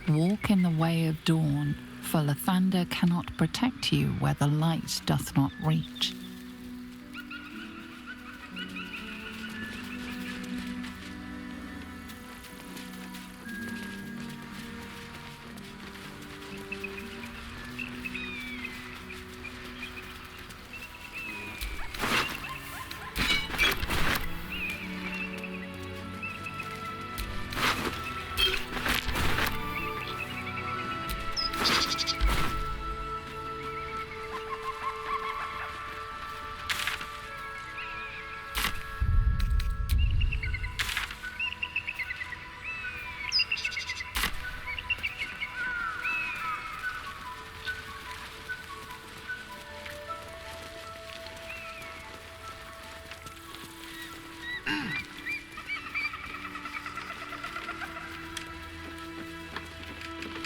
Walk in the way of dawn, for Lathander cannot protect you where the light doth not reach.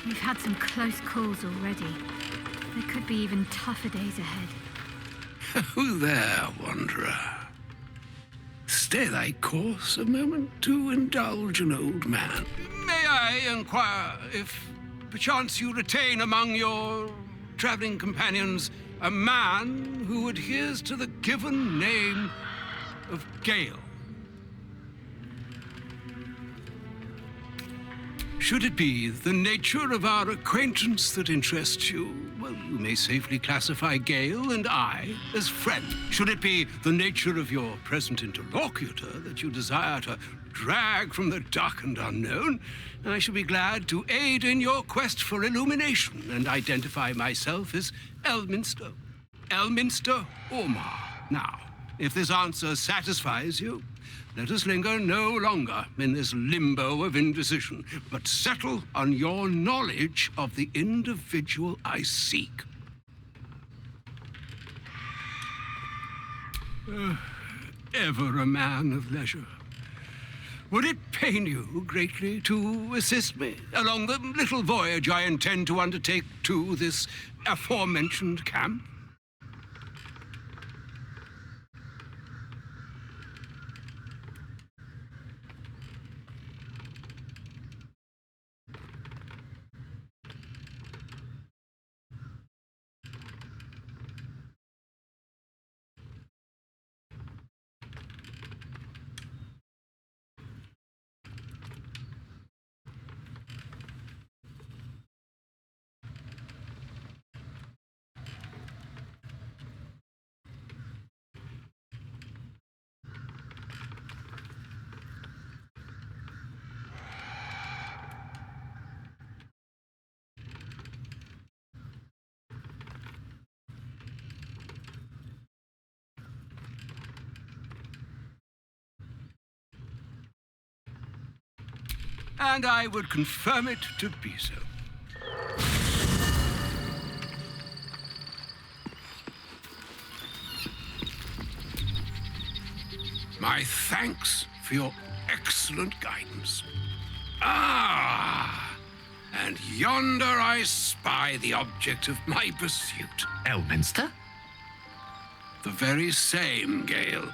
We've had some close calls already. There could be even tougher days ahead. Who there, wanderer? Stay thy course a moment to indulge an old man. May I inquire if perchance you retain among your traveling companions a man who adheres to the given name of Gale? Should it be the nature of our acquaintance that interests you, well, you may safely classify Gale and I as friends. Should it be the nature of your present interlocutor that you desire to drag from the dark and unknown, I shall be glad to aid in your quest for illumination and identify myself as Elminster. Elminster Ormar. Now, if this answer satisfies you, let us linger no longer in this limbo of indecision, but settle on your knowledge of the individual I seek. Ever a man of leisure. Would it pain you greatly to assist me along the little voyage I intend to undertake to this aforementioned camp? And I would confirm it to be so. My thanks for your excellent guidance. Ah, and yonder I spy the object of my pursuit. Elminster? The very same, Gale.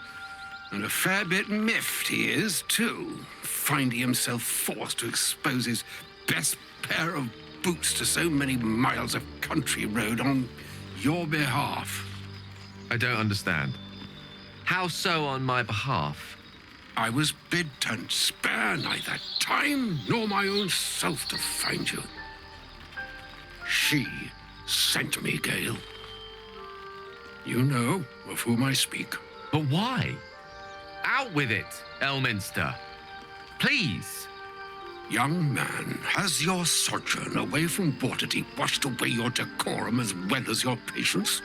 And a fair bit miffed he is, too, finding himself forced to expose his best pair of boots to so many miles of country road on your behalf. I don't understand. How so on my behalf? I was bid to spare neither time nor my own self to find you. She sent me, Gale. You know of whom I speak. But why? Out with it, Elminster. Please. Young man, has your sojourn away from Waterdeep washed away your decorum as well as your patience?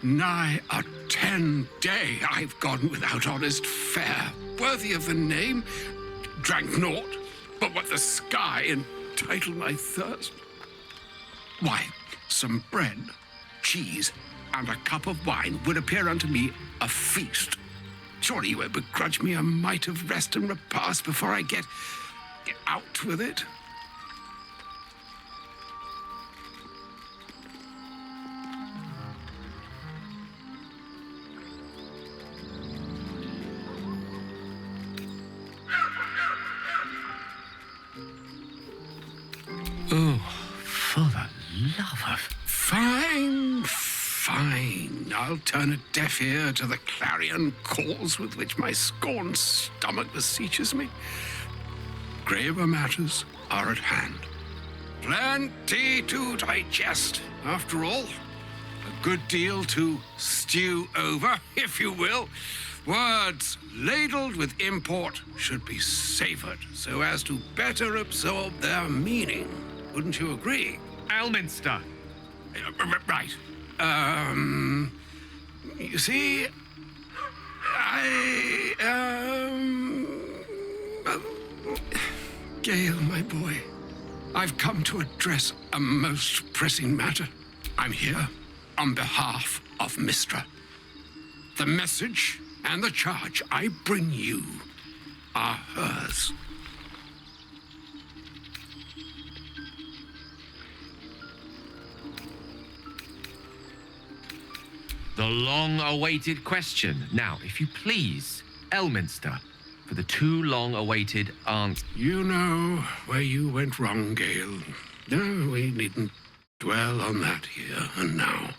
Nigh a 10-day I've gone without honest fare, worthy of the name, drank naught but what the sky entitled my thirst. Why, some bread, cheese, and a cup of wine would appear unto me a feast. Surely you won't begrudge me a mite of rest and repast before I get out with it? Fine. I'll turn a deaf ear to the clarion calls with which my scorned stomach beseeches me. Graver matters are at hand. Plenty to digest, after all. A good deal to stew over, if you will. Words ladled with import should be savored so as to better absorb their meaning. Wouldn't you agree? Elminster. Right. You see, Gale, my boy, I've come to address a most pressing matter. I'm here on behalf of Mistra. The message and the charge I bring you are hers. The long-awaited question. Now, if you please, Elminster, for the too long-awaited answer. You know where you went wrong, Gale. No, we needn't dwell on that here and now.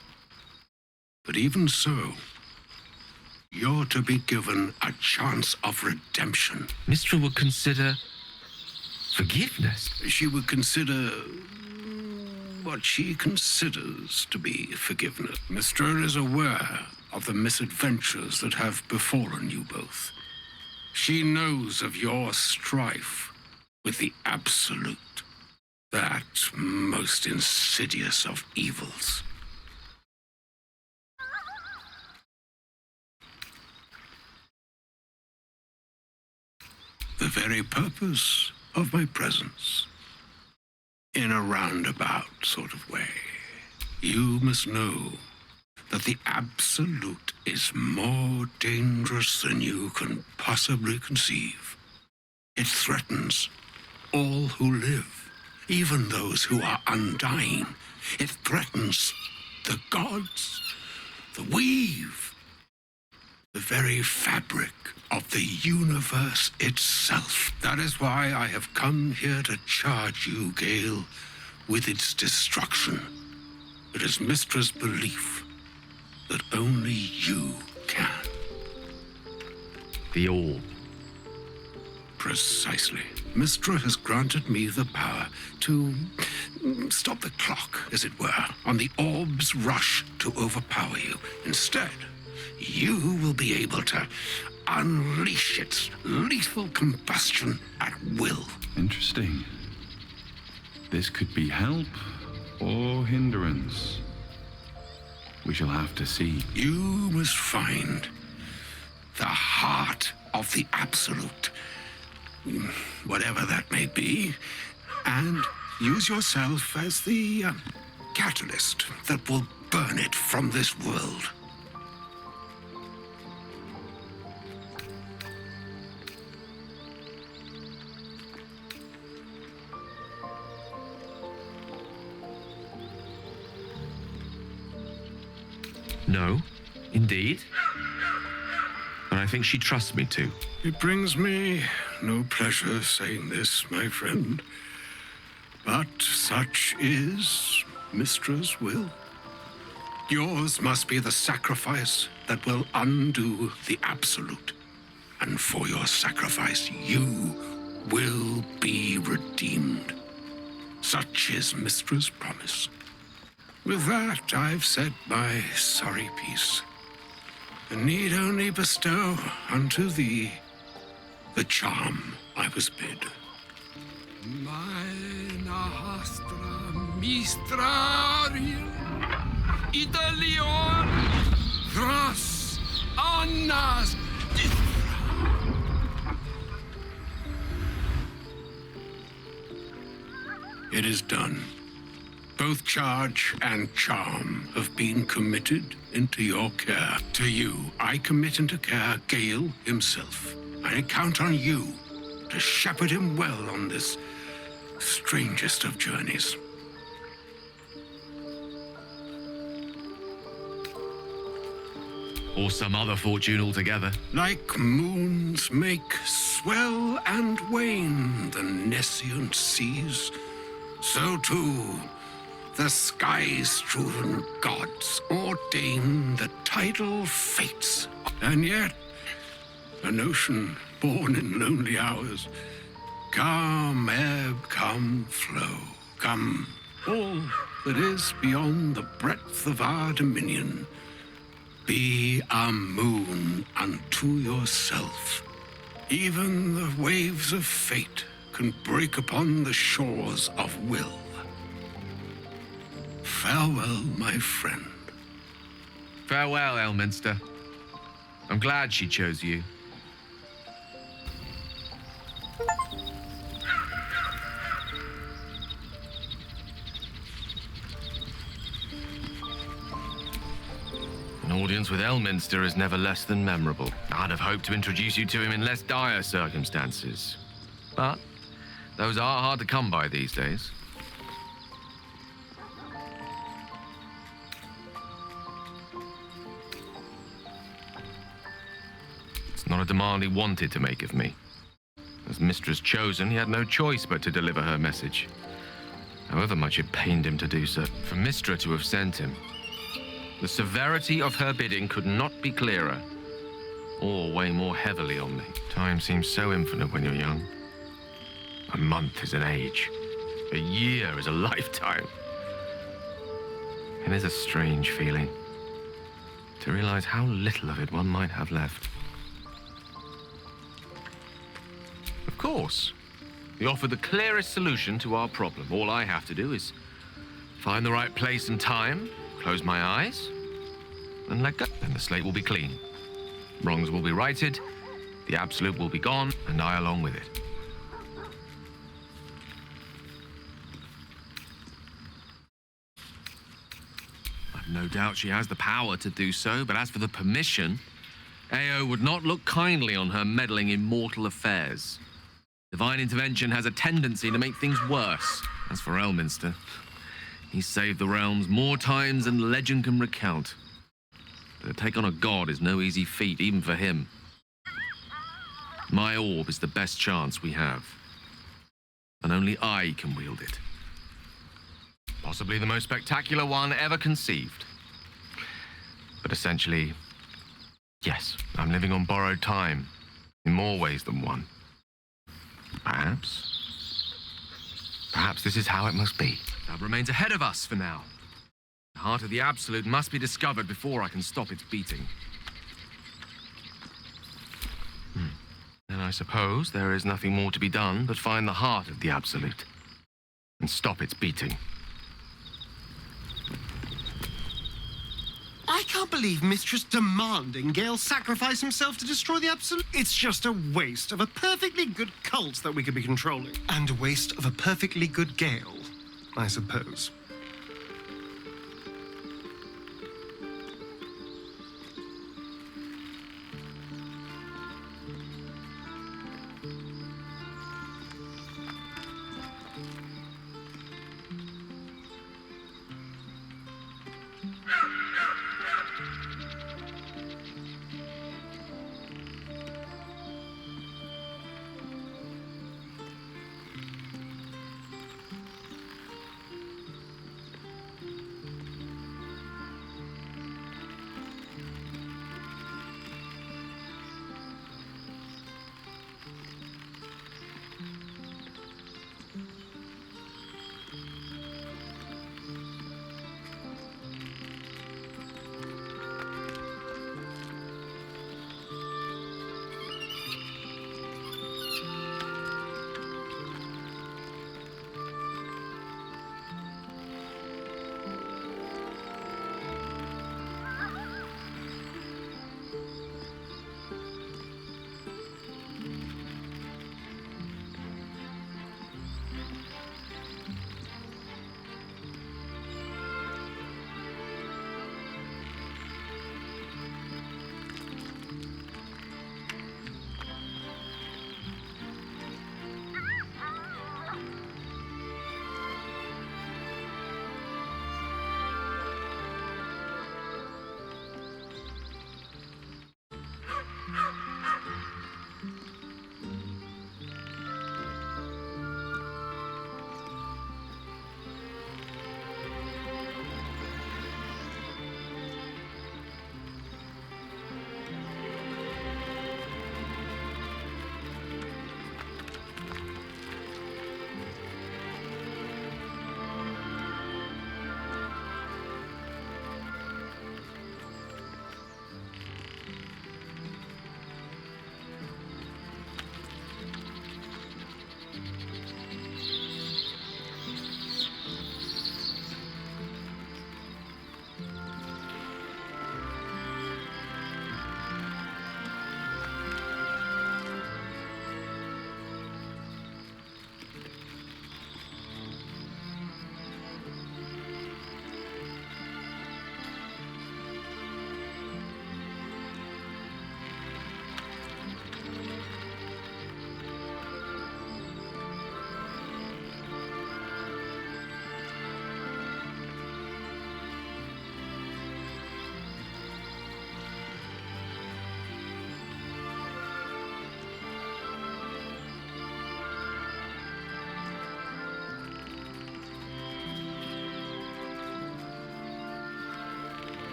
But even so, you're to be given a chance of redemption. Mistra would consider forgiveness. She would consider what she considers to be forgiveness. Mistra is aware of the misadventures that have befallen you both. She knows of your strife with the Absolute, that most insidious of evils. The very purpose of my presence, in a roundabout sort of way. You must know that the Absolute is more dangerous than you can possibly conceive. It threatens all who live, even those who are undying. It threatens the gods, the weave, the very fabric of the universe itself. That is why I have come here to charge you, Gale, with its destruction. It is Mistra's belief that only you can. The Orb. Precisely. Mistra has granted me the power to stop the clock, as it were, on the Orb's rush to overpower you. Instead, you will be able to unleash its lethal combustion at will. Interesting. This could be help or hindrance. We shall have to see. You must find the heart of the Absolute, whatever that may be, and use yourself as the catalyst that will burn it from this world. No, indeed. But I think she trusts me to. It brings me no pleasure saying this, my friend, but such is Mistra's will. Yours must be the sacrifice that will undo the Absolute, and for your sacrifice you will be redeemed. Such is Mistra's promise. With that, I've said my sorry piece, and need only bestow unto thee the charm I was bid. Mina hastra mistrarium, Italion, thras, annas, It is done. Both charge and charm have been committed into your care. To you, I commit into care Gale himself. I count on you to shepherd him well on this strangest of journeys. Or some other fortune altogether. Like moons make swell and wane the nescient seas, so too The sky-strewn gods ordain the tidal fates. And yet, an ocean born in lonely hours. Come, ebb, come, flow, come. All that is beyond the breadth of our dominion. Be a moon unto yourself. Even the waves of fate can break upon the shores of will. Farewell, my friend. Farewell, Elminster. I'm glad she chose you. An audience with Elminster is never less than memorable. I'd have hoped to introduce you to him in less dire circumstances. But those are hard to come by these days. It's not a demand he wanted to make of me. As Mistress chosen, he had no choice but to deliver her message. However much it pained him to do so. For Mistra to have sent him, the severity of her bidding could not be clearer, or weigh more heavily on me. Time seems so infinite when you're young. A month is an age. A year is a lifetime. It is a strange feeling to realize how little of it one might have left. Of course, he offered the clearest solution to our problem. All I have to do is find the right place and time, close my eyes, and let go. Then the slate will be clean. Wrongs will be righted, the absolute will be gone, and I along with it. I've no doubt she has the power to do so, but as for the permission, Ao would not look kindly on her meddling in mortal affairs. Divine intervention has a tendency to make things worse. As for Elminster, he's saved the realms more times than legend can recount. But to take on a god is no easy feat, even for him. My orb is the best chance we have, and only I can wield it. Possibly the most spectacular one ever conceived. But essentially, yes, I'm living on borrowed time, in more ways than one. Perhaps this is how it must be. That remains ahead of us for now. The heart of the Absolute must be discovered before I can stop its beating. Then I suppose there is nothing more to be done but find the heart of the Absolute and stop its beating. I can't believe Mistress demanding Gale sacrifice himself to destroy the Absolute. It's just a waste of a perfectly good cult that we could be controlling. And a waste of a perfectly good Gale, I suppose.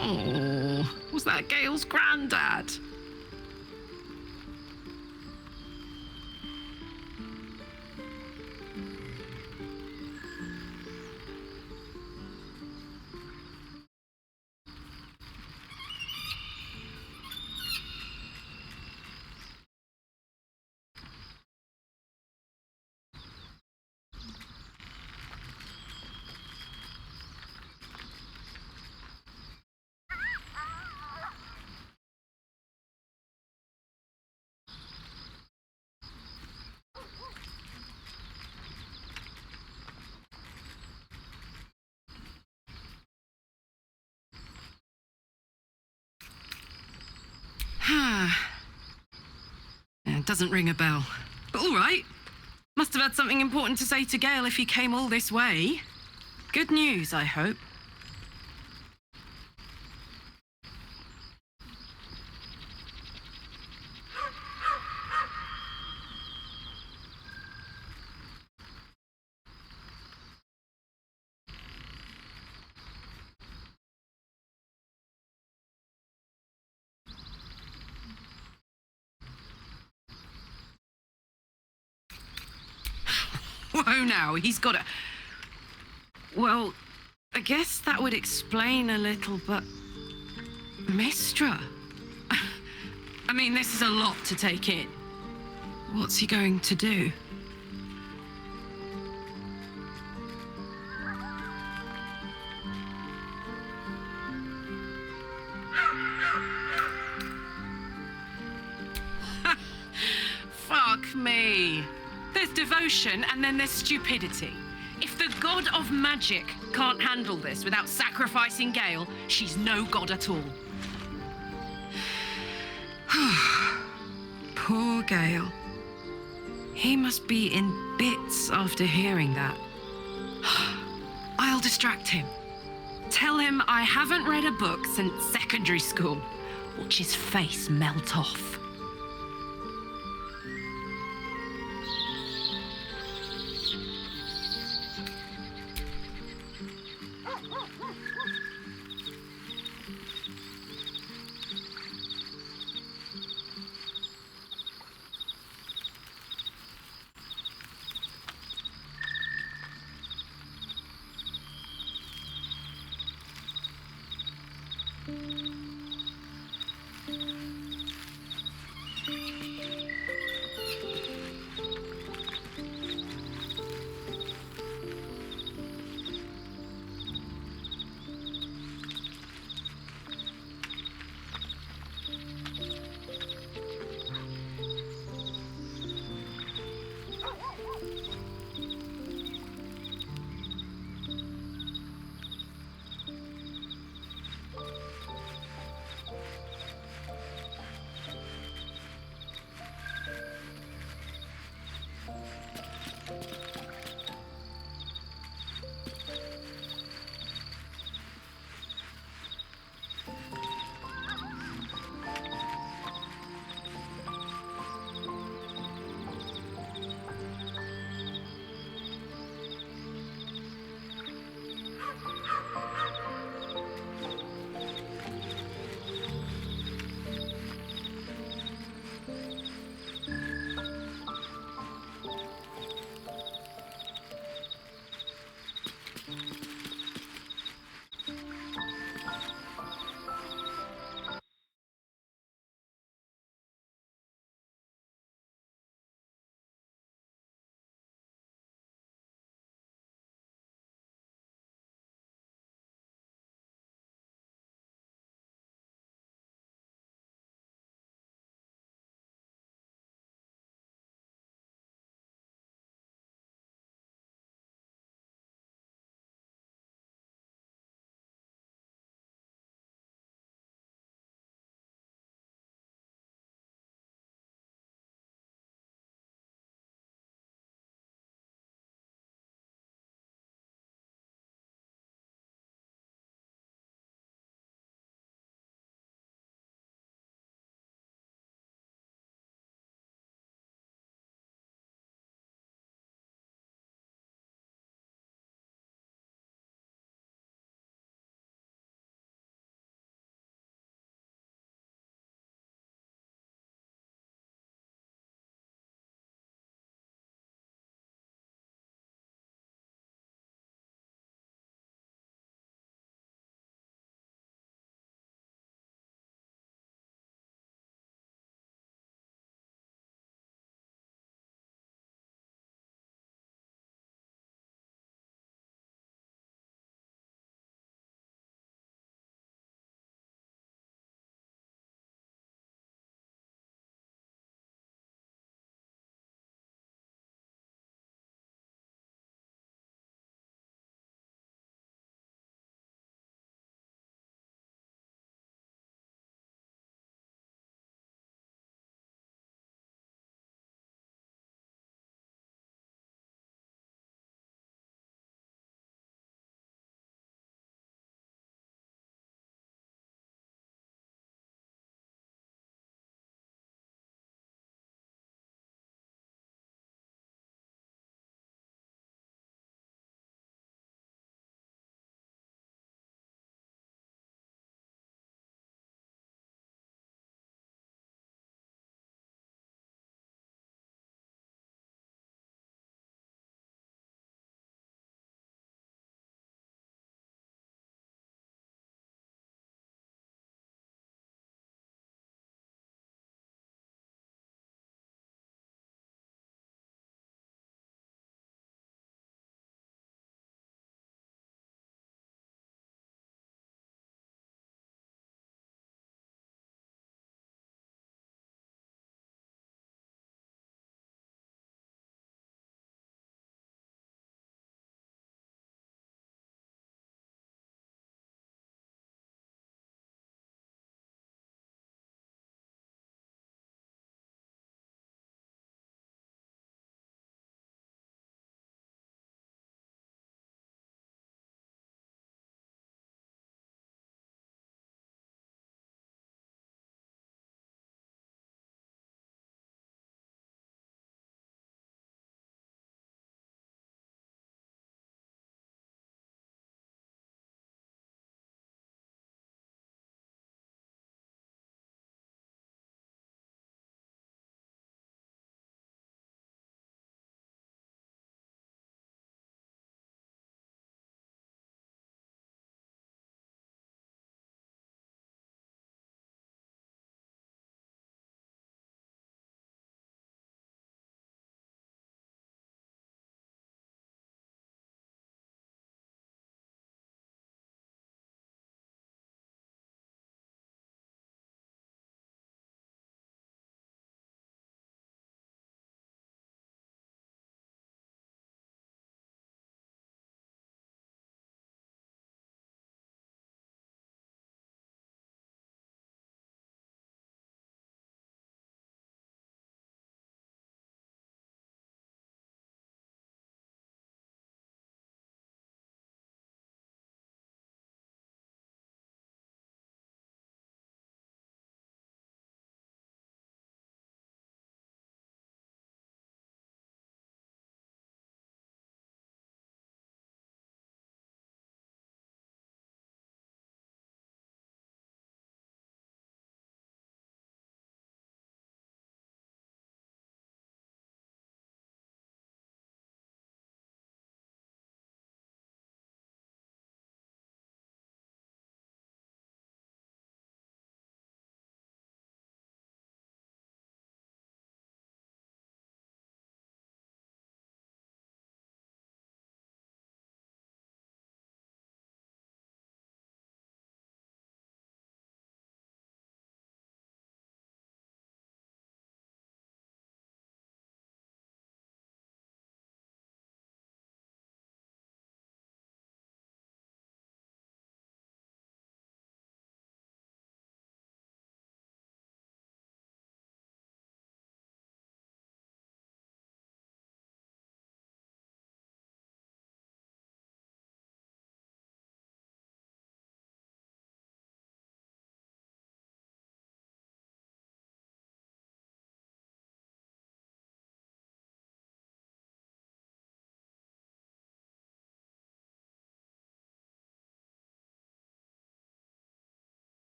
Oh, was that Gale's granddad? It doesn't ring a bell. But all right. Must have had something important to say to Gale if he came all this way. Good news, I hope. Whoa now, he's got a... Well, I guess that would explain a little, but... Mistra? I mean, this is a lot to take in. What's he going to do? Fuck me. There's devotion and then there's stupidity. If the god of magic can't handle this without sacrificing Gale, she's no god at all. Poor Gale. He must be in bits after hearing that. I'll distract him. Tell him I haven't read a book since secondary school. Watch his face melt off.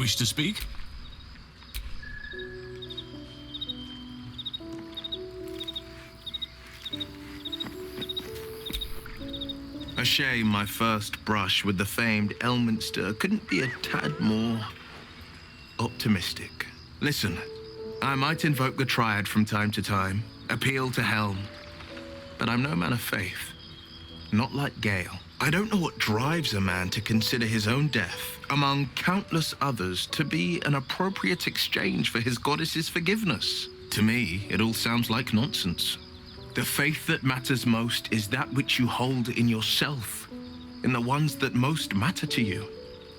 wish to speak? A shame my first brush with the famed Elminster couldn't be a tad more optimistic. Listen, I might invoke the Triad from time to time, appeal to Helm, but I'm no man of faith. Not like Gale. I don't know what drives a man to consider his own death, among countless others, to be an appropriate exchange for his goddess's forgiveness. To me, it all sounds like nonsense. The faith that matters most is that which you hold in yourself, in the ones that most matter to you.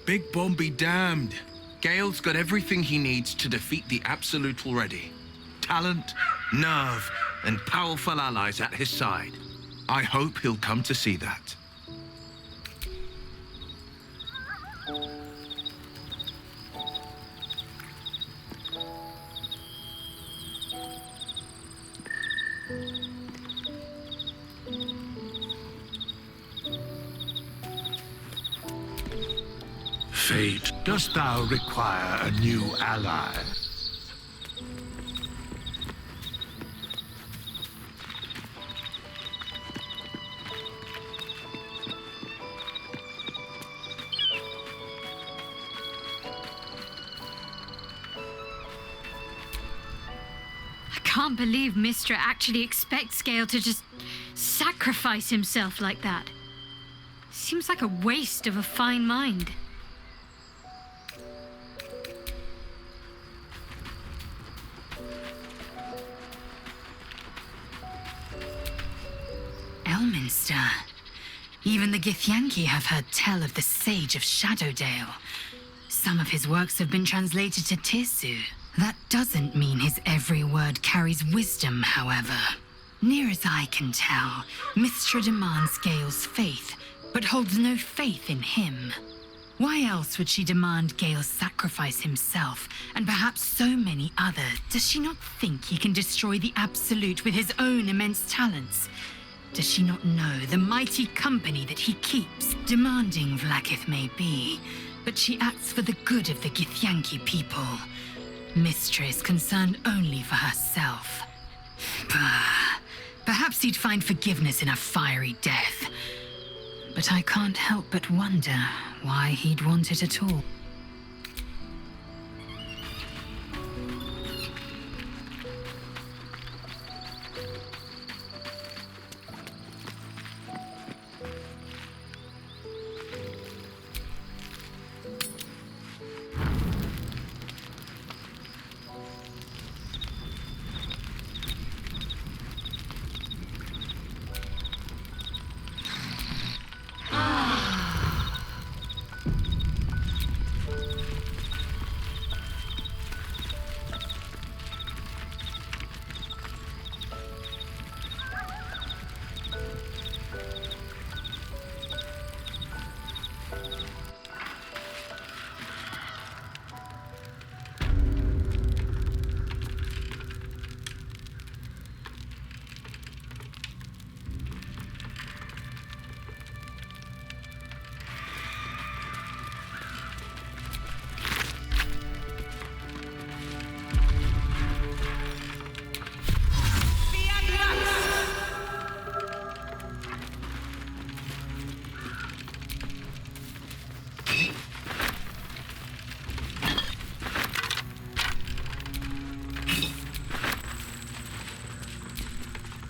Big Bomb be damned. Gale's got everything he needs to defeat the Absolute already. Talent, nerve, and powerful allies at his side. I hope he'll come to see that. Fate, dost thou require a new ally? I can't believe Mistra actually expects Gale to just sacrifice himself like that. Seems like a waste of a fine mind. Elminster. Even the Githyanki have heard tell of the Sage of Shadowdale. Some of his works have been translated to Tirsu. That doesn't mean his every word carries wisdom, however. Near as I can tell, Mistra demands Gale's faith, but holds no faith in him. Why else would she demand Gale sacrifice himself, and perhaps so many others? Does she not think he can destroy the Absolute with his own immense talents? Does she not know the mighty company that he keeps? Demanding Vlaakith may be, but she acts for the good of the Githyanki people. Mistra is concerned only for herself. Bah. Perhaps he'd find forgiveness in a fiery death. But I can't help but wonder why he'd want it at all.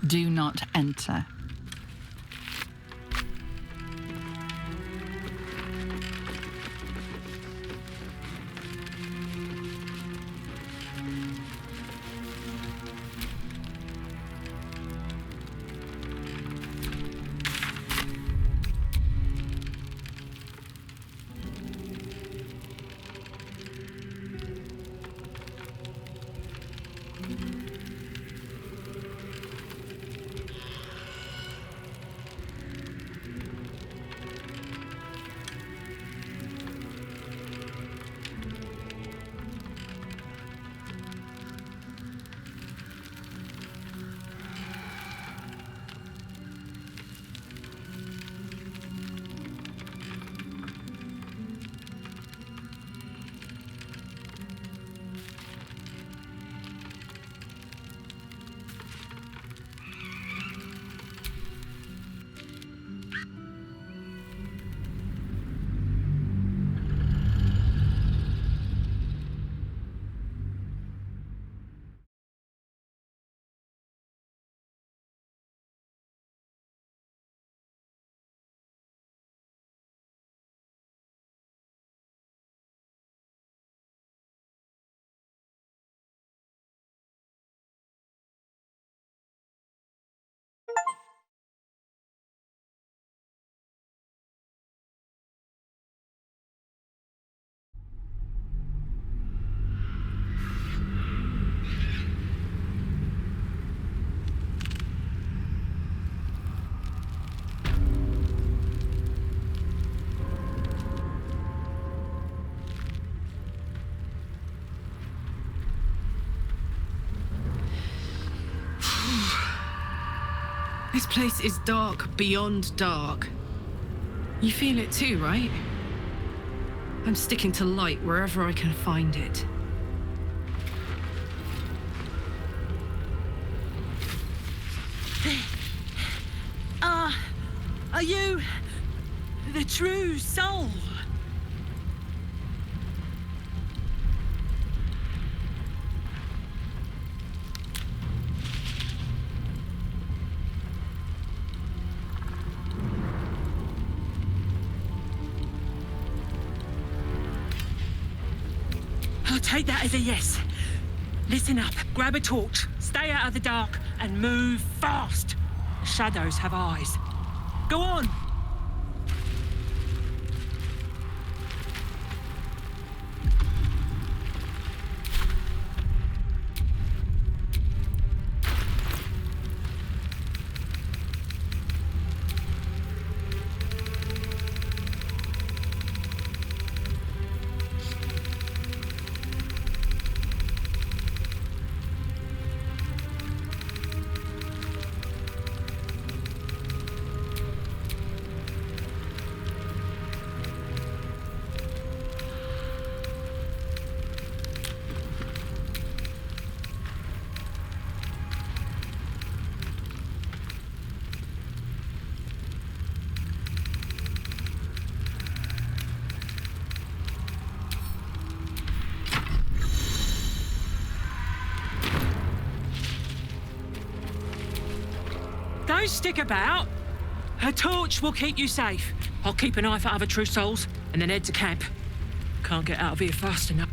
Do not enter. This place is dark beyond dark. You feel it too, right? I'm sticking to light wherever I can find it. Are you the true soul? I'll take that as a yes. Listen up, grab a torch, stay out of the dark, and move fast. Shadows have eyes. Go on! Don't stick about. Her torch will keep you safe. I'll keep an eye for other true souls and then head to camp. Can't get out of here fast enough.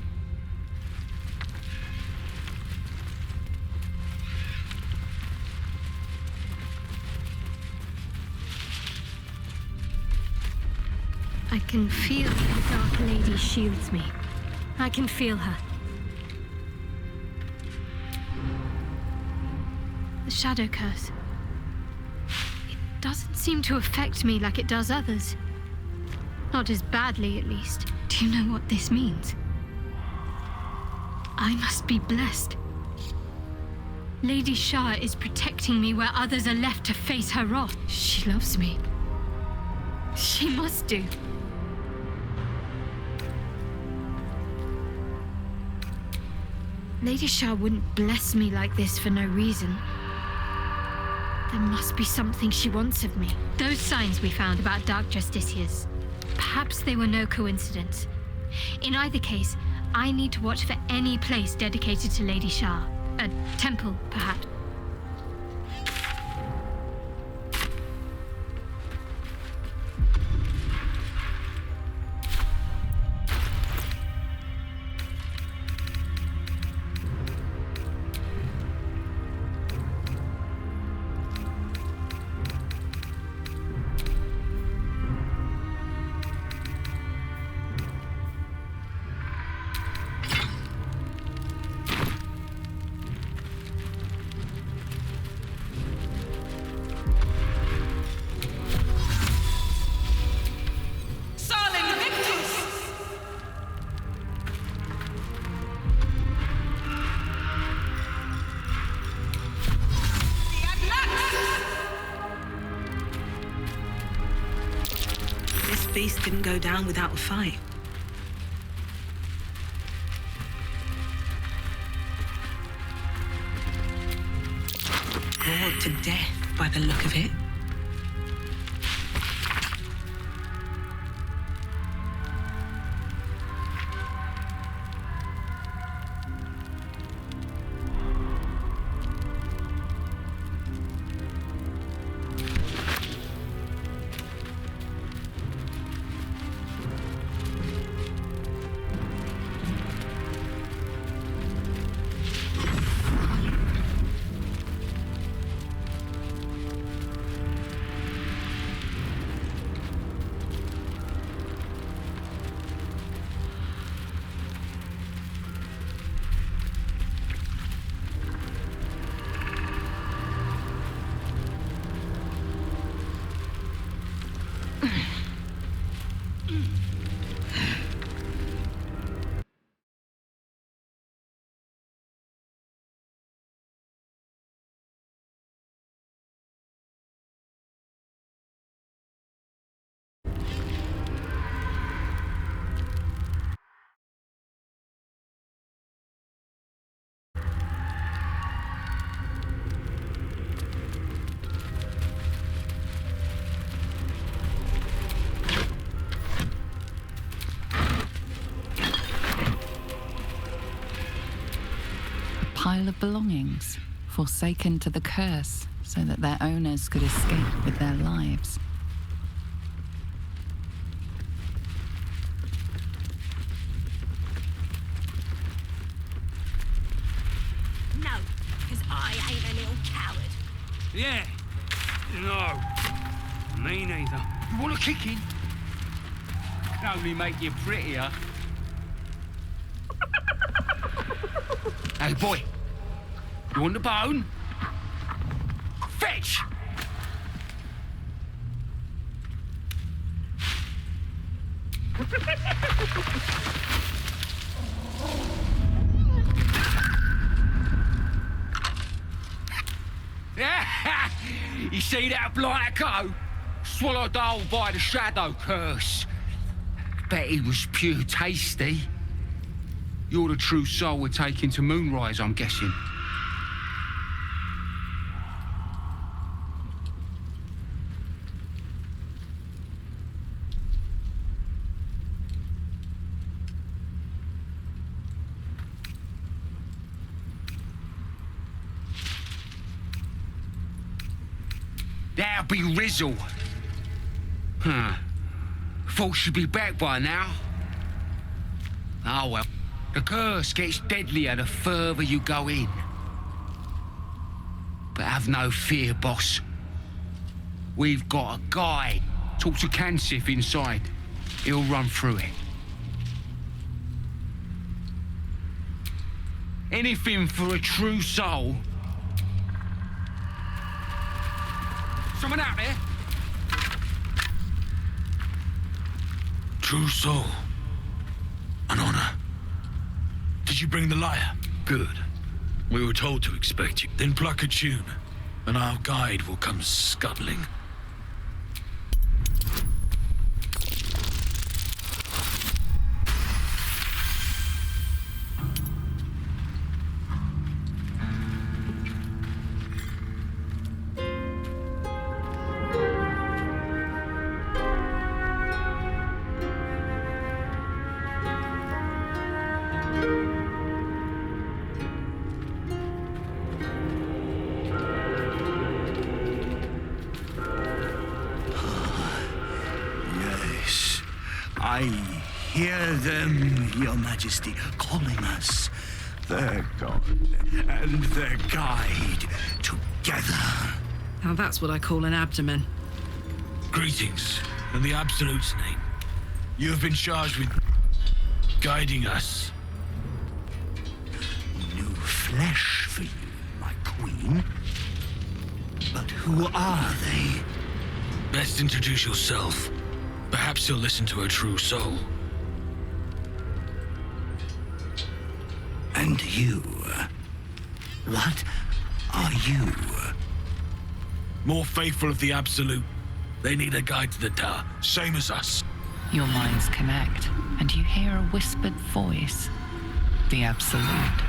I can feel the Dark Lady shields me. I can feel her. The shadow curse. It doesn't seem to affect me like it does others. Not as badly, at least. Do you know what this means? I must be blessed. Lady Shah is protecting me where others are left to face her wrath. She loves me. She must do. Lady Shah wouldn't bless me like this for no reason. There must be something she wants of me. Those signs we found about Dark Justiciars, perhaps they were no coincidence. In either case, I need to watch for any place dedicated to Lady Shah. A temple, perhaps. Beast didn't go down without a fight. Bored to death by the look of it. pile of belongings, forsaken to the curse so that their owners could escape with their lives. No, because I ain't a little coward. Yeah. No. Me neither. You want a kicking? Can only make you prettier. Hey, boy. You want the bone? Fetch! You see that blight go? Swallowed whole by the shadow curse. Bet he was pure tasty. You're the true soul we're taking to Moonrise, I'm guessing. That'll be Rizzle. Huh. Thought she'd be back by now. Oh well. The curse gets deadlier the further you go in. But have no fear, boss. We've got a guide. Talk to Kansif inside. He'll run through it. Anything for a true soul. Someone out there? True soul. An honor. Did you bring the lyre? Good. We were told to expect you. Then pluck a tune, and our guide will come scuttling. I hear them, Your Majesty, calling us. Their god and their guide together. Now that's what I call an abdomen. Greetings, in the Absolute's name. You have been charged with guiding us. New flesh for you, my queen. But who are they? Best introduce yourself. Perhaps you'll listen to a true soul. And you? What are you? More faithful of the Absolute. They need a guide to the tower, same as us. Your minds connect, and you hear a whispered voice. The Absolute.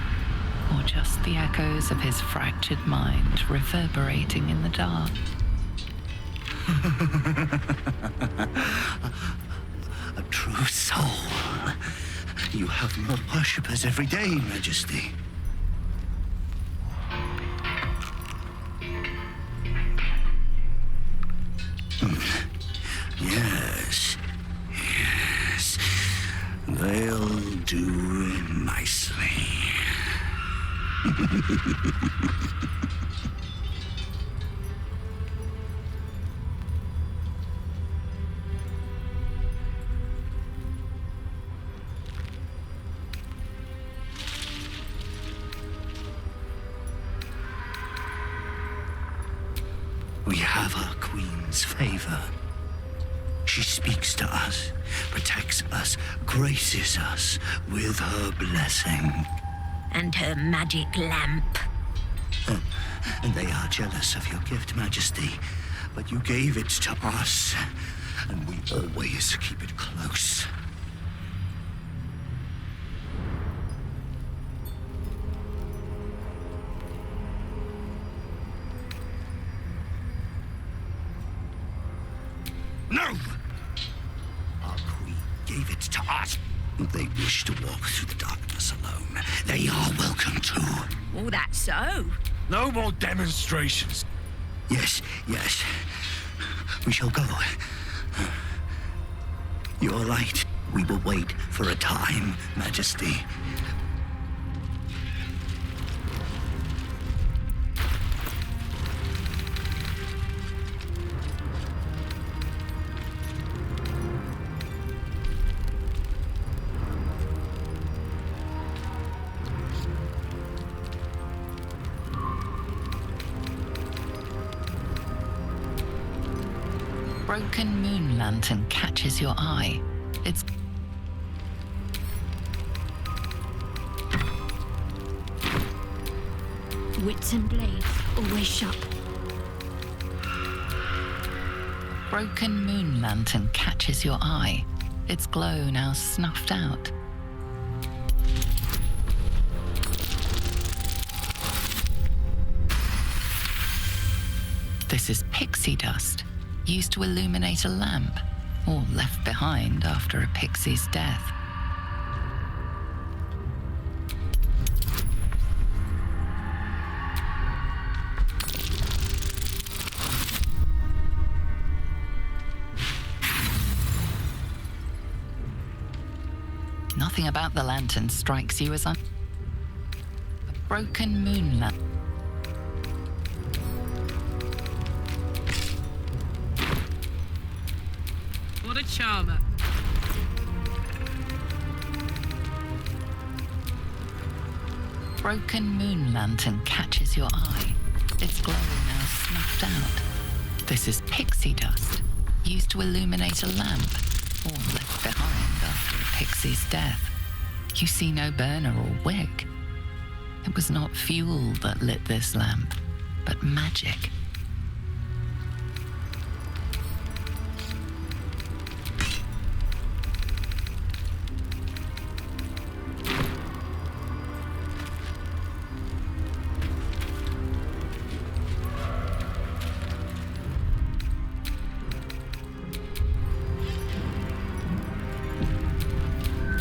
Or just the echoes of his fractured mind reverberating in the dark. A true soul. You have more worshippers every day, Majesty. Yes. Yes. They'll do nicely. We have our queen's favor. She speaks to us, protects us, graces us with her blessing. And her magic lamp. And they are jealous of your gift, Majesty. But you gave it to us, and we always keep it close. No! Our queen gave it to us. If they wish to walk through the darkness alone, they are welcome to. Oh, that's so. No more demonstrations. Yes, yes. We shall go. Your light. We will wait for a time, Majesty. Broken moon lantern catches your eye. It's Wits and blades, always sharp. broken moon lantern catches your eye. Its glow now snuffed out. This is pixie dust, used to illuminate a lamp, or left behind after a pixie's death. Nothing about the lantern strikes you as a broken moon lantern. What a charmer. Broken moon lantern catches your eye. Its glow now snuffed out. This is pixie dust, used to illuminate a lamp, or left behind after a pixie's death. You see no burner or wick. It was not fuel that lit this lamp, but magic.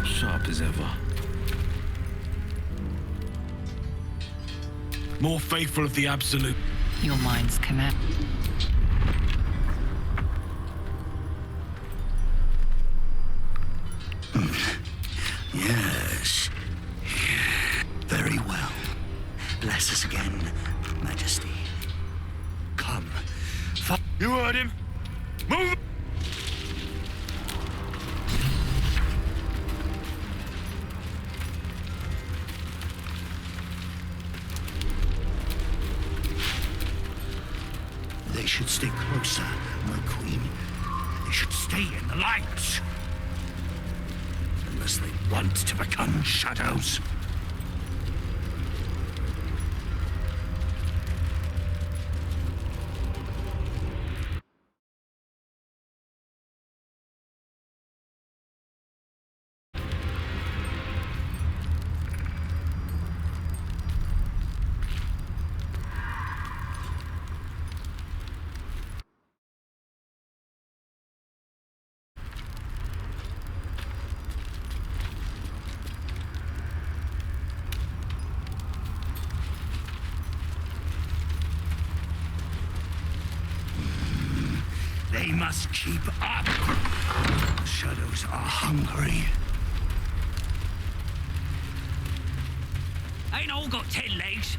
Sharp as ever. More faithful of the absolute. Your minds connect. Yes. Very well. Bless us again, Majesty. Come. You heard him. Move! They should stay closer, my queen. They should stay in the light. Unless they want to become shadows. They must keep up. The shadows are hungry. Ain't all got 10 legs.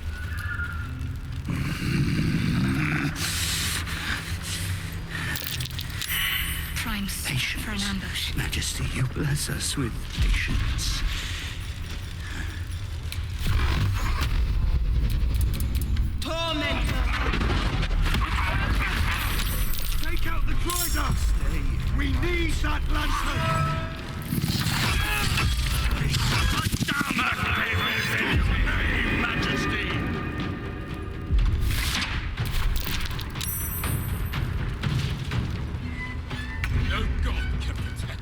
Prime Patience. for an ambush. Majesty, you bless us with patience. Take out the dry dust! We need that lantern! Majesty! No god can protect.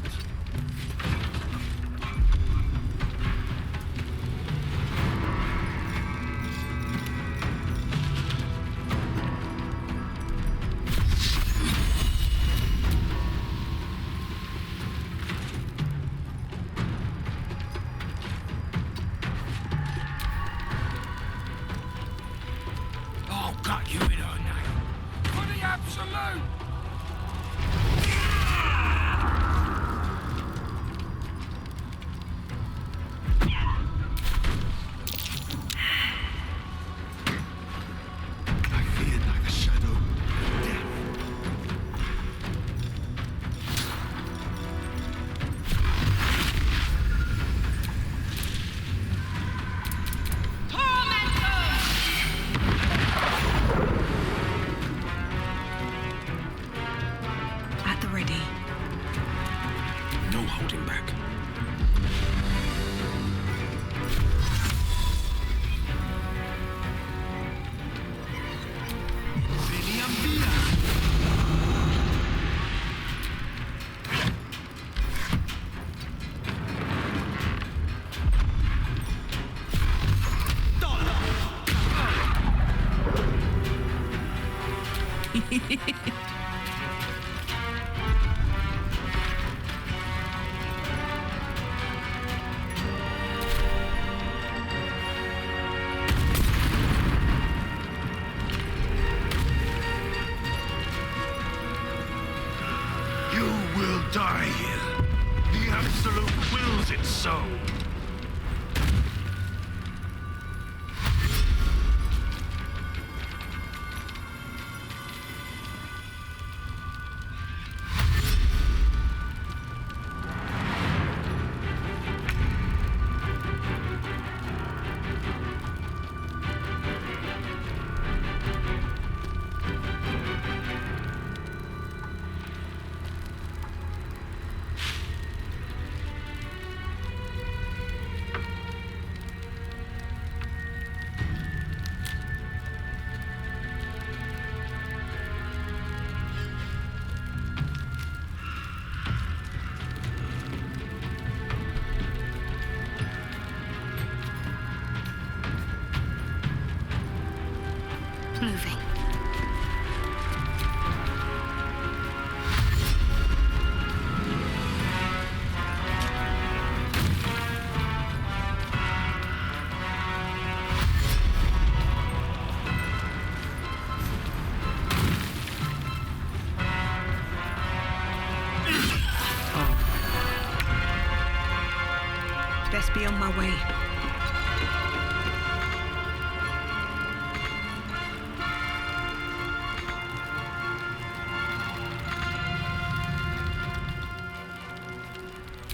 me! I feared like a shadow. Death. At the ready. No holding back. You will die here. The Absolute wills it so. Moving. Best be on my way.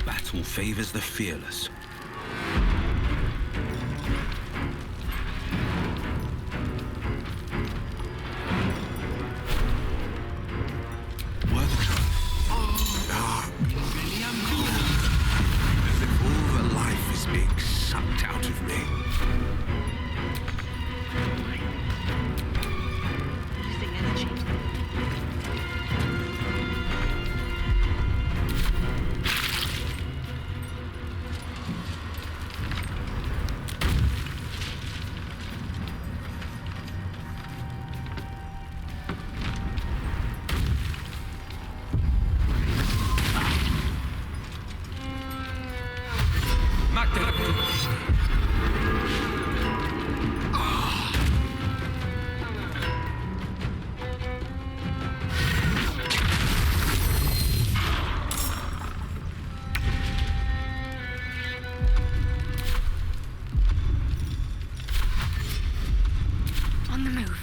Battle favors the fearless. Worth a try. As if all the life is being sucked out of me. Losing energy. On the move.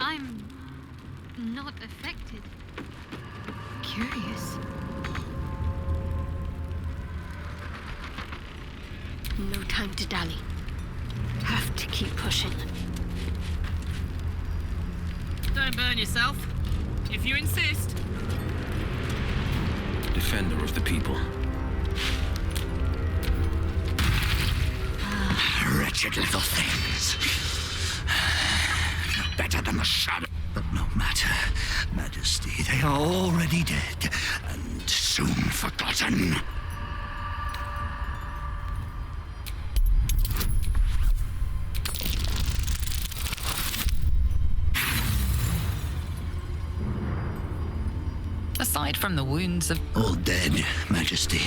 I'm not affected. Curious. No time to dally. Have to keep pushing. Don't burn yourself. If you insist. Defender of the people. Wretched little things. Better than the shadow. But no matter, Majesty, they are already dead and soon forgotten. aside from the wounds of... All dead, Majesty.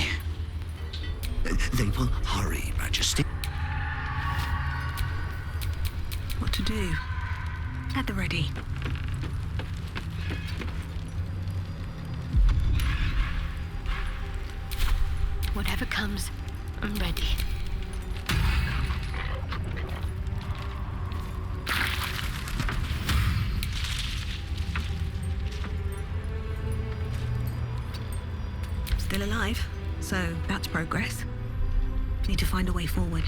They will hurry, Majesty. What to do? At the ready. Whatever comes, I'm ready. Still alive, so that's progress. Need to find a way forward.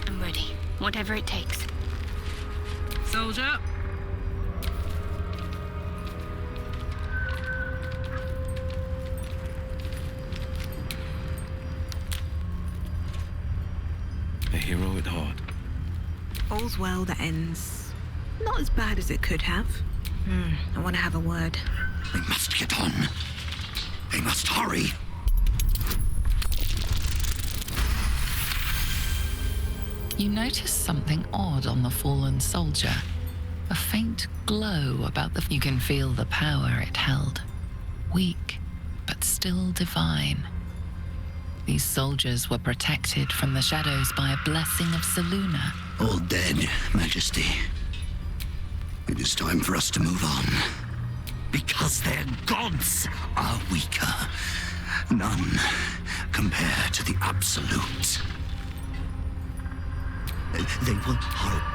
I'm ready. Whatever it takes. Soldier. A hero at heart. All's well that ends not as bad as it could have. I want to have a word. They must get on. They must hurry. You notice something odd on the fallen soldier. A faint glow about the... You can feel the power it held. Weak, but still divine. These soldiers were protected from the shadows by a blessing of Selûne. All dead, Majesty. It is time for us to move on. Because their gods are weaker. None compare to the Absolute. They will hurry.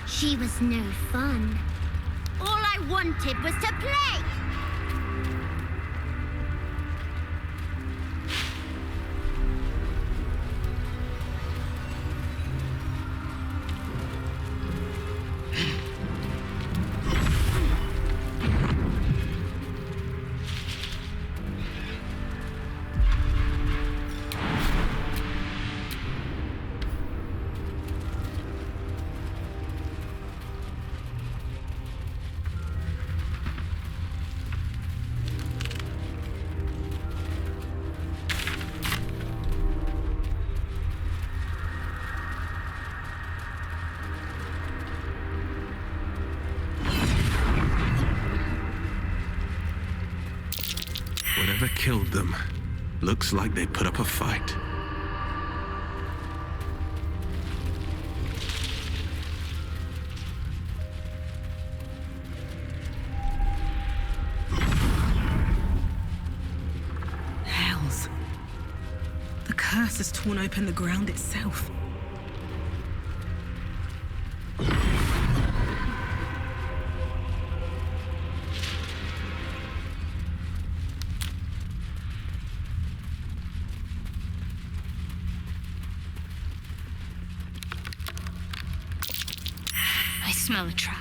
She was no fun. All I wanted was to play! Whatever killed them, looks like they put up a fight. Hells. The curse has torn open the ground itself. smell a trap.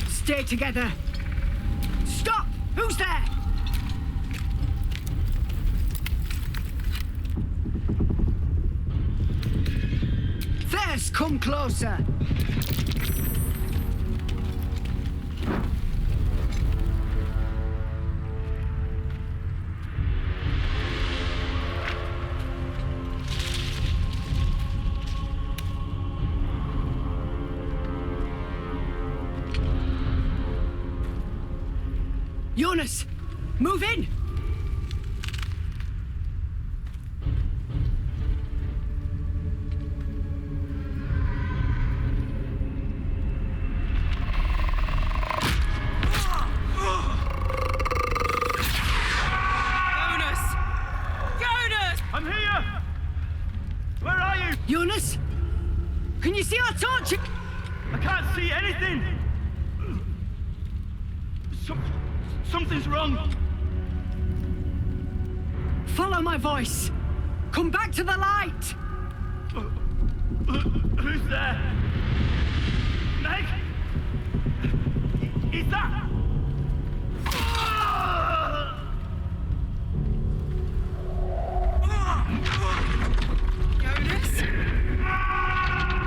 Stay together! Stop! Who's there? First, come closer! Jonas! Move in! I'm here! Where are you? Jonas? Can you see our torch? I can't see anything! Something's wrong! Follow my voice! Come back to the light! Who's there? Meg? Is that... Jonas? There you are.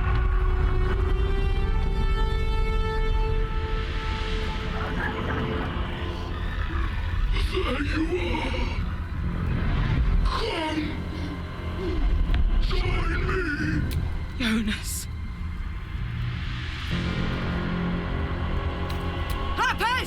Come. Join me. Jonas. Happy!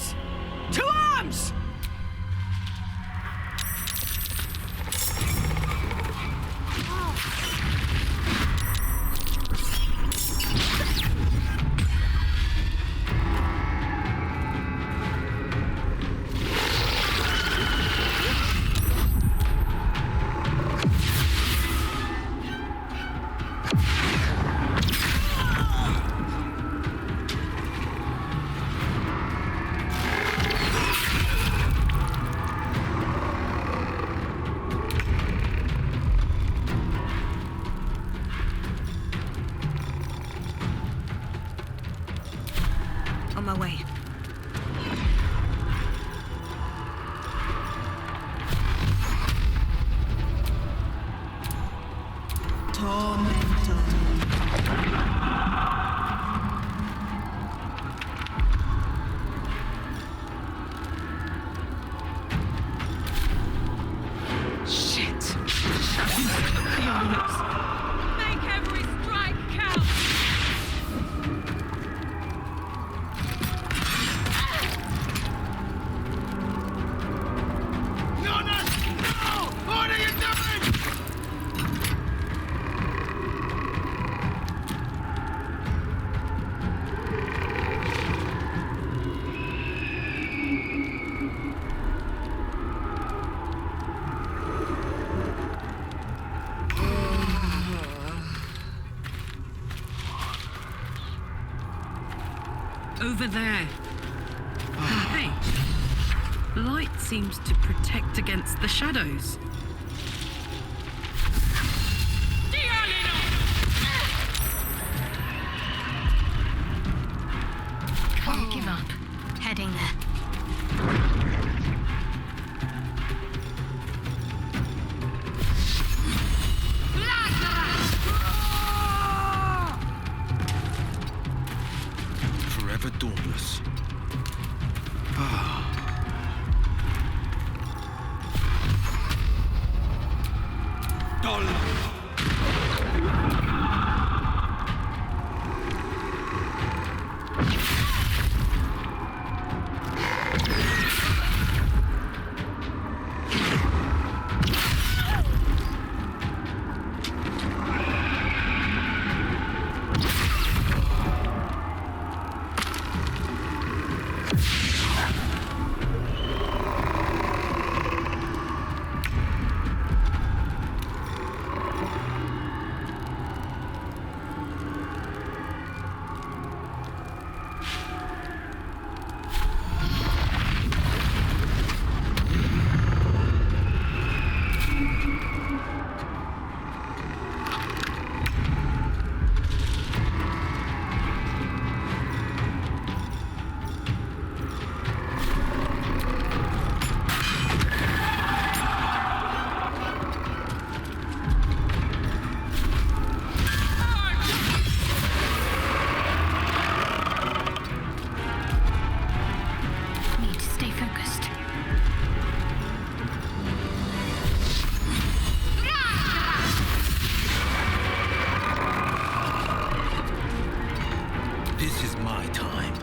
over there. Hey, light seems to protect against the shadows. Can't give up. Heading there. Forever dauntless. Need to stay focused. This is my time.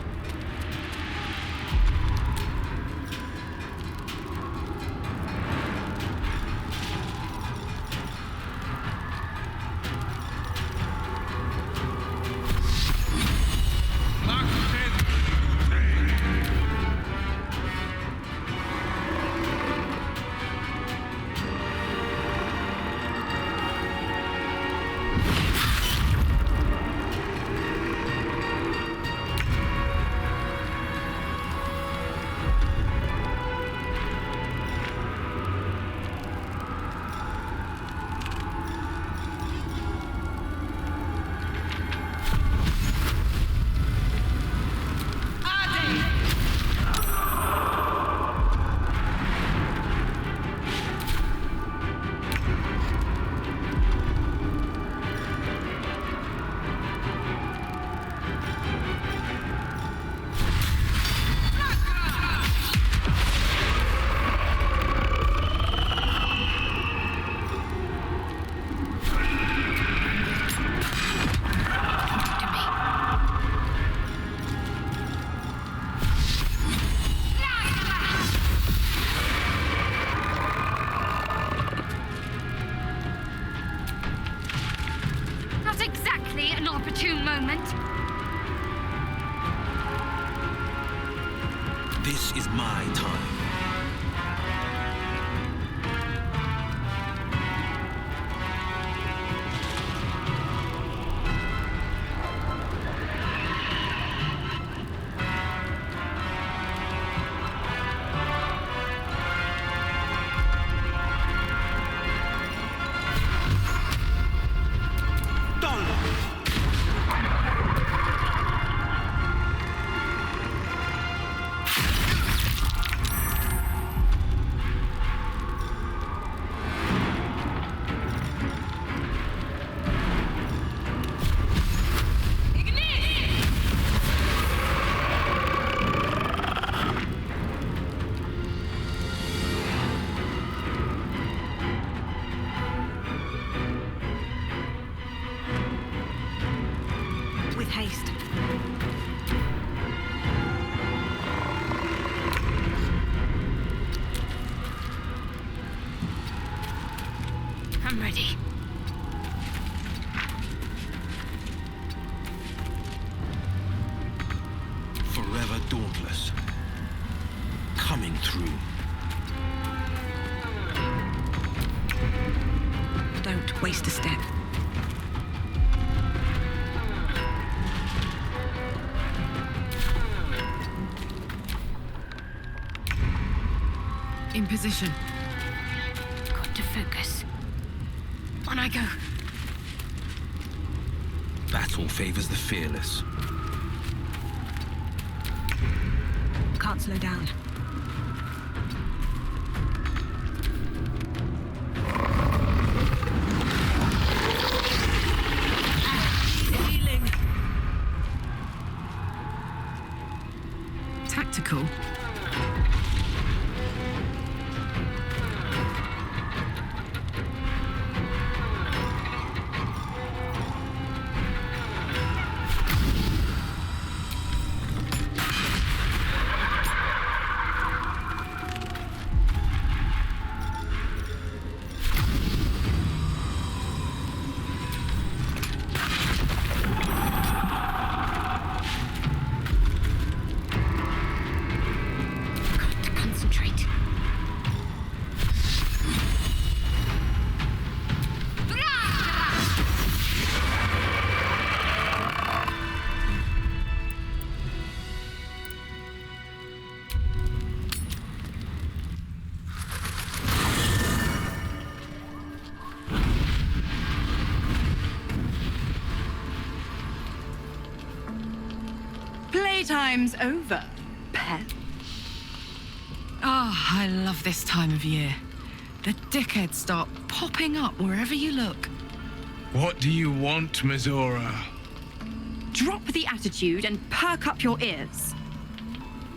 Not exactly an opportune moment. This is my time. With haste. I'm ready. Forever dauntless. Coming through. Don't waste a step. In position. Got to focus. On I go. Battle favors the fearless. Can't slow down. Healing. Tactical. Concentrate. Playtime's over, pet. Oh, I love this time of year. The dickheads start popping up wherever you look. What do you want, Mizora? Drop the attitude and perk up your ears.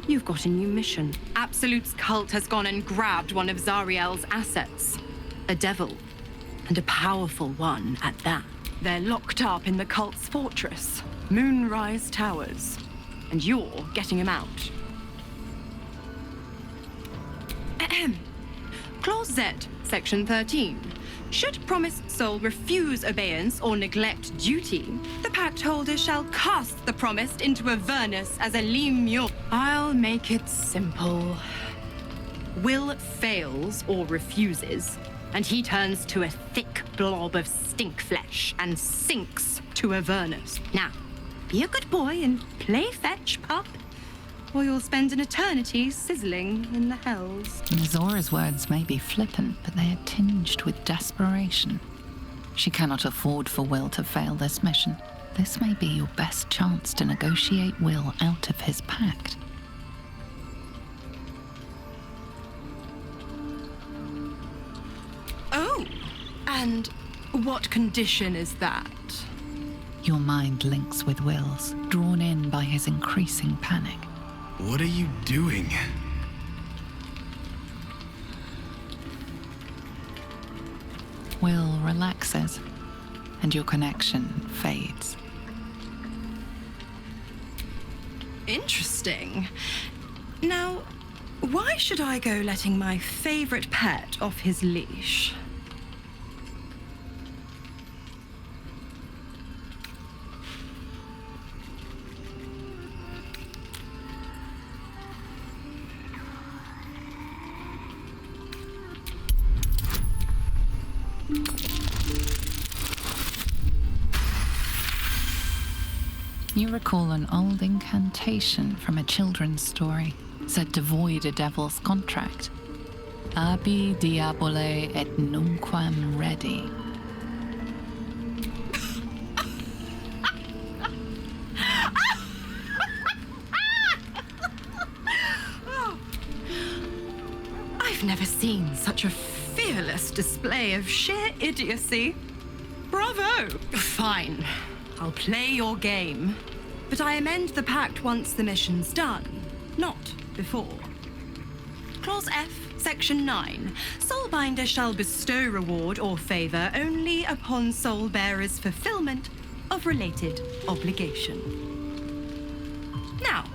You've got a new mission. Absolute's cult has gone and grabbed one of Zariel's assets. A devil. And a powerful one at that. They're locked up in the cult's fortress, Moonrise Towers. And you're getting him out. Ahem. Clause Z, Section 13. Should promised soul refuse obeyance or neglect duty, the pact holder shall cast the promised into Avernus as a lemure. I'll make it simple. Will fails or refuses, and he turns to a thick blob of stink flesh and sinks to Avernus. Now, be a good boy and play fetch, pup, or you'll spend an eternity sizzling in the hells. Mizora's words may be flippant, but they are tinged with desperation. She cannot afford for Will to fail this mission. This may be your best chance to negotiate Will out of his pact. Oh, and what condition is that? Your mind links with Will's, drawn in by his increasing panic. What are you doing? Will relaxes, and your connection fades. Interesting. Now, why should I go letting my favorite pet off his leash? You recall an old incantation from a children's story, said to void a devil's contract. Abi diabole et nunquam redi. I've never seen such a fearless display of sheer idiocy. Bravo! Fine. I'll play your game. But I amend the pact once the mission's done, not before. Clause F, Section 9. Soulbinder shall bestow reward or favor only upon soul-bearer's fulfillment of related obligation. Now,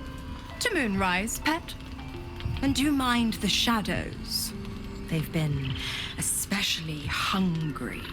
to Moonrise, pet. And do mind the shadows. They've been especially hungry.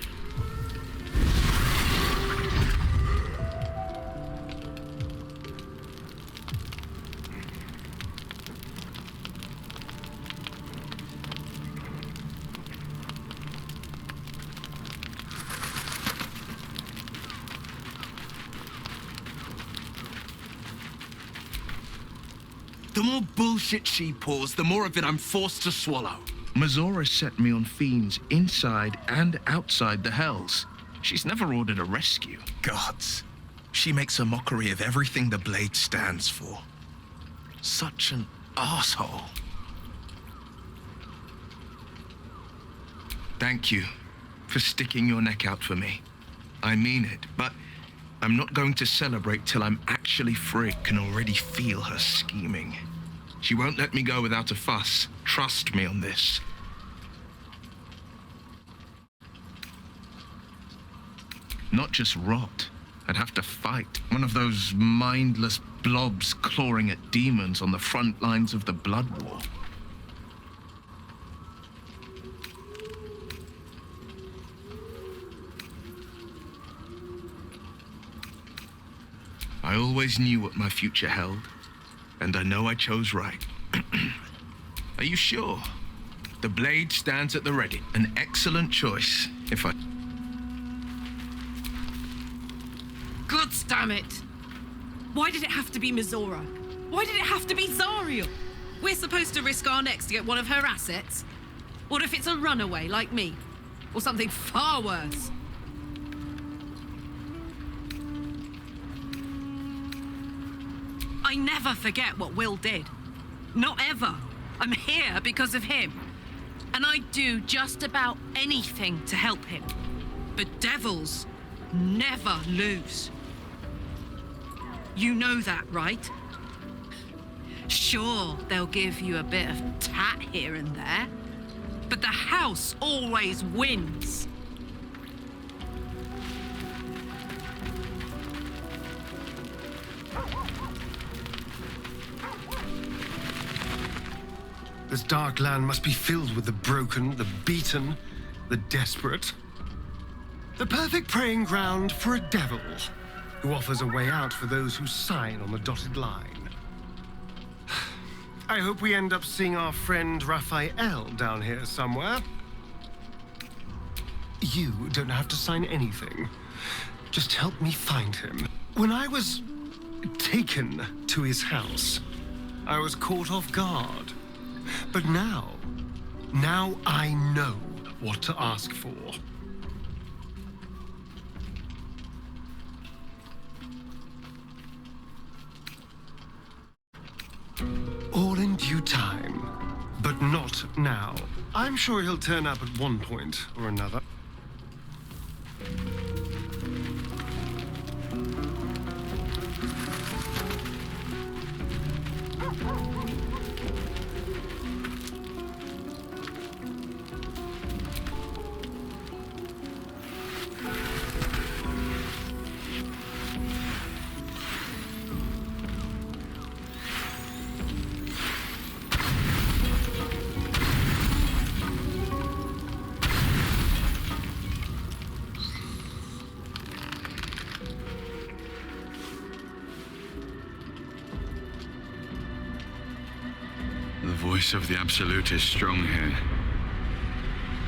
The more bullshit she pours, the more of it I'm forced to swallow. Mazora set me on fiends inside and outside the Hells. She's never ordered a rescue. Gods. She makes a mockery of everything the blade stands for. Such an asshole. Thank you for sticking your neck out for me. I mean it, but I'm not going to celebrate till I'm actually free. I can already feel her scheming. She won't let me go without a fuss. Trust me on this. Not just rot. I'd have to fight one of those mindless blobs clawing at demons on the front lines of the Blood War. I always knew what my future held, and I know I chose right. Are you sure? The blade stands at the ready. An excellent choice, if I... God damn it! Why did it have to be Mazora? Why did it have to be Zariel? We're supposed to risk our necks to get one of her assets? What if it's a runaway like me? Or something far worse? I never forget what Will did. Not ever. I'm here because of him. And I'd do just about anything to help him. But devils never lose. You know that, right? Sure, they'll give you a bit of tat here and there, but the house always wins. This dark land must be filled with the broken, the beaten, the desperate. The perfect preying ground for a devil who offers a way out for those who sign on the dotted line. I hope we end up seeing our friend Raphael down here somewhere. You don't have to sign anything. Just help me find him. When I was taken to his house, I was caught off guard. But now I know what to ask for. All in due time, but not now. I'm sure he'll turn up at one point or another. The voice of the Absolute is strong here,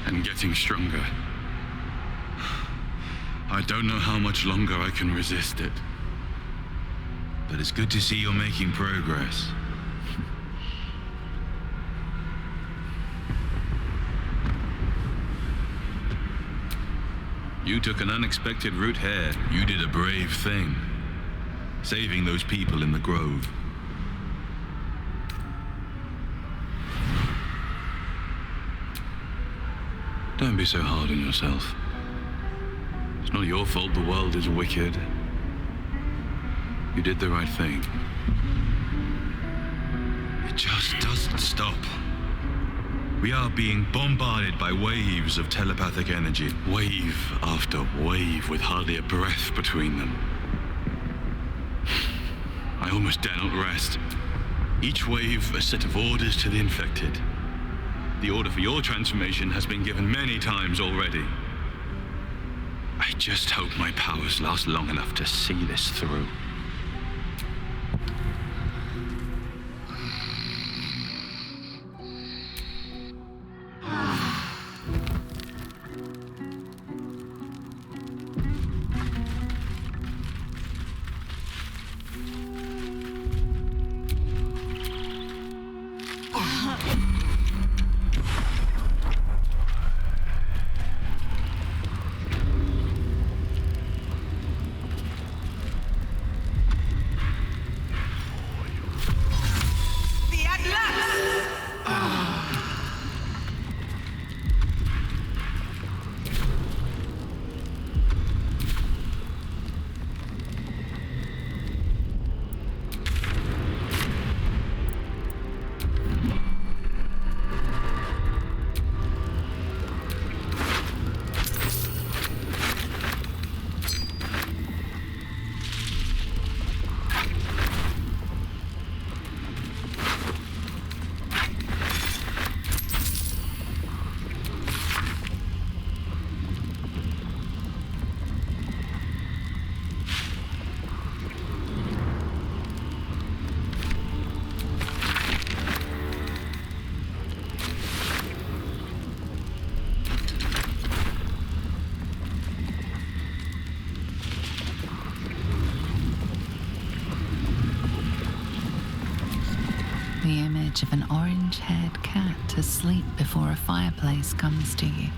and getting stronger. I don't know how much longer I can resist it. But it's good to see you're making progress. You took an unexpected route here. You did a brave thing, saving those people in the grove. Don't be so hard on yourself. It's not your fault the world is wicked. You did the right thing. It just doesn't stop. We are being bombarded by waves of telepathic energy. Wave after wave with hardly a breath between them. I almost dare not rest. Each wave a set of orders to the infected. The order for your transformation has been given many times already. I just hope my powers last long enough to see this through. image of an orange-haired cat asleep before a fireplace comes to you.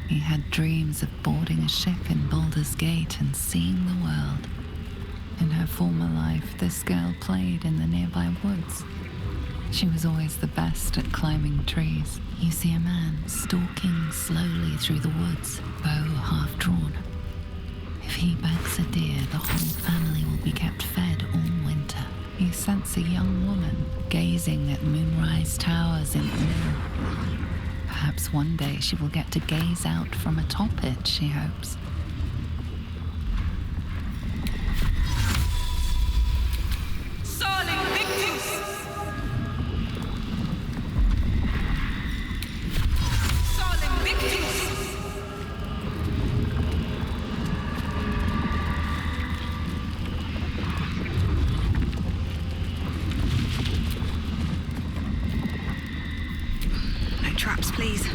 He had dreams of boarding a ship in Baldur's Gate and seeing the world. In her former life, this girl played in the nearby woods. She was always the best at climbing trees. You see a man stalking slowly through the woods, bow half drawn. If he bags a deer, the whole family will be kept fed all winter. You sense a young woman gazing at moonrise towers in awe. Perhaps one day she will get to gaze out from atop it, she hopes. Sarling Victus! Sarling Victus! No traps, please.